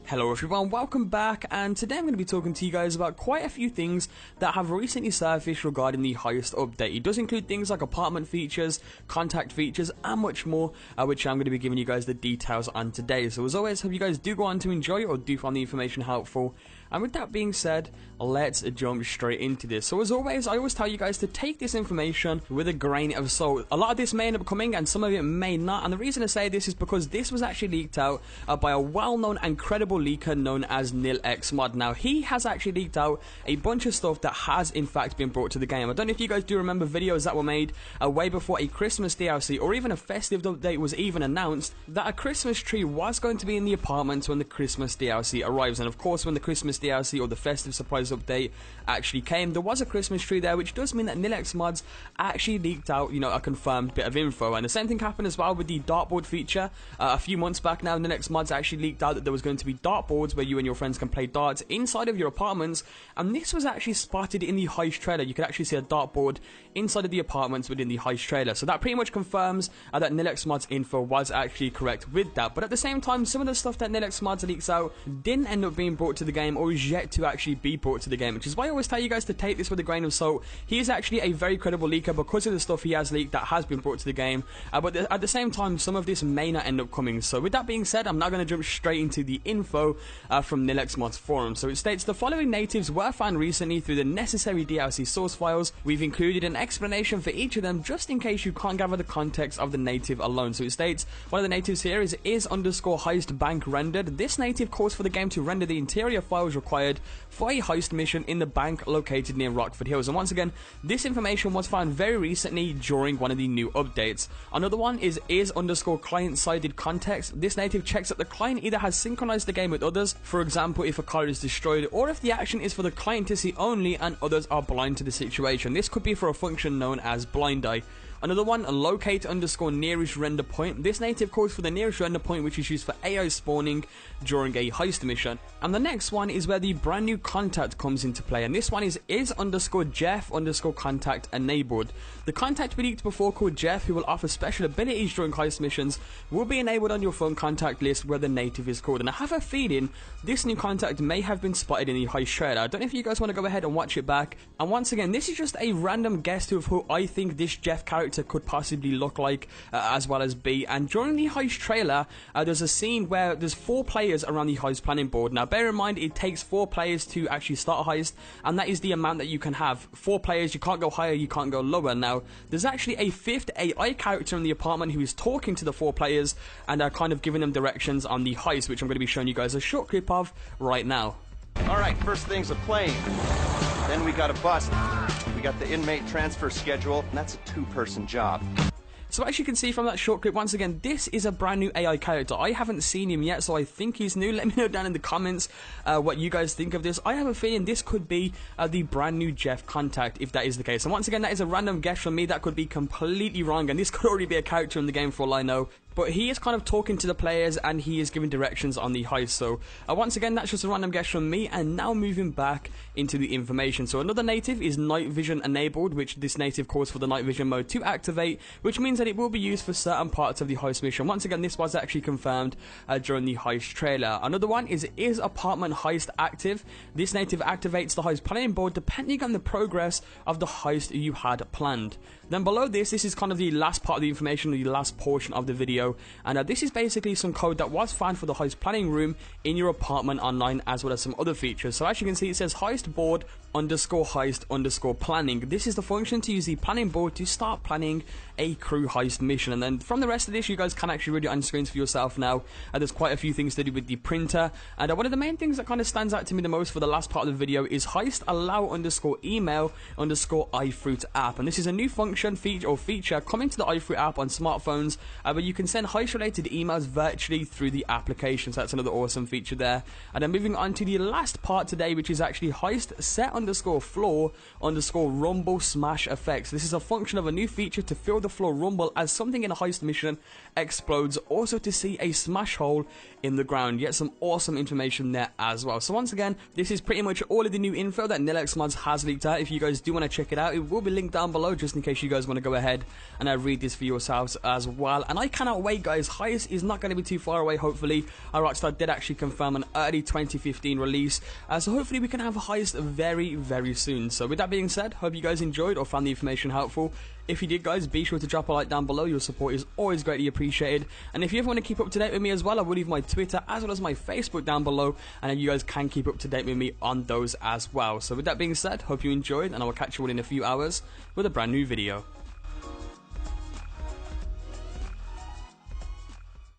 Hello everyone, welcome back, and today I'm going to be talking to you guys about quite a few things that have recently surfaced regarding the Heist update. It does include things like apartment features, contact features, and much more, which I'm going to be giving you guys the details on today. So as always, hope you guys do go on to enjoy or do find the information helpful. And with that being said, let's jump straight into this. So as always, I always tell you guys to take this information with a grain of salt. A lot of this may end up coming and some of it may not. And the reason I say this is because this was actually leaked out by a well-known and credible leaker known as NilXmod. Now, he has actually leaked out a bunch of stuff that has in fact been brought to the game. I don't know if you guys do remember videos that were made way before a Christmas DLC or even a festive update was even announced, that a Christmas tree was going to be in the apartments when the Christmas DLC arrives. And of course, when the Christmas DLC or the festive surprise update actually came, there was a Christmas tree there, which does mean that NilXmods actually leaked out, a confirmed bit of info. And the same thing happened as well with the dartboard feature. A few months back now, NilXmods actually leaked out that there was going to be dartboards where you and your friends can play darts inside of your apartments, and this was actually spotted in the Heist trailer. You could actually see a dartboard inside of the apartments within the Heist trailer. So that pretty much confirms that NilXmods info was actually correct with that. But at the same time, some of the stuff that NilXmods leaks out didn't end up being brought to the game or is yet to actually be brought to the game, which is why I always tell you guys to take this with a grain of salt. He is actually a very credible leaker because of the stuff he has leaked that has been brought to the game, but at the same time, some of this may not end up coming. So with that being said, I'm now going to jump straight into the info from NilXmods forum. So it states the following natives were found recently through the necessary DLC source files. We've included an explanation for each of them just in case you can't gather the context of the native alone. So it states one of the natives here is _heist bank rendered. This native calls for the game to render the interior files required for a heist mission in the bank located near Rockford Hills. And once again, this information was found very recently during one of the new updates. Another one is _client-sided context. This native checks that the client either has synchronized the game with others, for example if a car is destroyed, or if the action is for the client to see only and others are blind to the situation. This could be for a function known as blind eye. Another one, locate _nearest render point. This native calls for the nearest render point, which is used for AI spawning during a heist mission. And the next one is where the brand new contact comes into play, and this one is _Jeff_contact enabled. The contact we leaked before called Jeff, who will offer special abilities during heist missions, will be enabled on your phone contact list where the native is called. And I have a feeling this new contact may have been spotted in the heist trailer. I don't know if you guys want to go ahead and watch it back. And once again, this is just a random guess of who I think this Jeff character could possibly look like, as well as be. And during the heist trailer, there's a scene where there's 4 players around the heist planning board. Now bear in mind, it takes 4 players to actually start a heist, and that is the amount that you can have. 4 players, you can't go higher, you can't go lower. Now there's actually a 5th AI character in the apartment who is talking to the 4 players and are kind of giving them directions on the heist, which I'm going to be showing you guys a short clip of right now. Alright, first thing's a plane. Then we got a bus. We got the inmate transfer schedule, and that's a 2-person job. So as you can see from that short clip, once again, this is a brand new AI character. I haven't seen him yet, so I think he's new. Let me know down in the comments what you guys think of this. I have a feeling this could be the brand new Jeff contact, if that is the case. And once again, that is a random guess from me. That could be completely wrong, and this could already be a character in the game for all I know. But he is kind of talking to the players and he is giving directions on the heist. So once again, that's just a random guess from me. And now moving back into the information. So another native is night vision enabled, which this native calls for the night vision mode to activate, which means that it will be used for certain parts of the heist mission. Once again, this was actually confirmed during the heist trailer. Another one is apartment heist active. This native activates the heist planning board depending on the progress of the heist you had planned. Then below this is kind of the last part of the information, the last portion of the video, and this is basically some code that was found for the heist planning room in your apartment online, as well as some other features. So as you can see, it says heist board _heist_planning. This is the function to use the planning board to start planning a crew heist mission. And then from the rest of this, you guys can actually read it on screens for yourself now. There's quite a few things to do with the printer, and one of the main things that kind of stands out to me the most for the last part of the video is heist allow _email _iFruit app. And this is a new function feature coming to the iFruit app on smartphones, where you can send heist related emails virtually through the application. So that's another awesome feature there. And then moving on to the last part today, which is actually heist set _floor _rumble smash effects. This is a function of a new feature to feel the floor rumble as something in a heist mission explodes, also to see a smash hole in the ground. Yet some awesome information there as well. So once again, this is pretty much all of the new info that NilXmods has leaked out. If you guys do want to check it out, it will be linked down below just in case you guys want to go ahead and read this for yourselves as well. And I cannot cannot wait, guys. Heist is not going to be too far away, hopefully. Rockstar did actually confirm an early 2015 release, so hopefully we can have a Heist very, very soon. So with that being said, hope you guys enjoyed or found the information helpful. If you did, guys, be sure to drop a like down below. Your support is always greatly appreciated. And if you ever want to keep up to date with me as well, I will leave my Twitter as well as my Facebook down below, and you guys can keep up to date with me on those as well. So with that being said, hope you enjoyed, and I will catch you all in a few hours with a brand new video.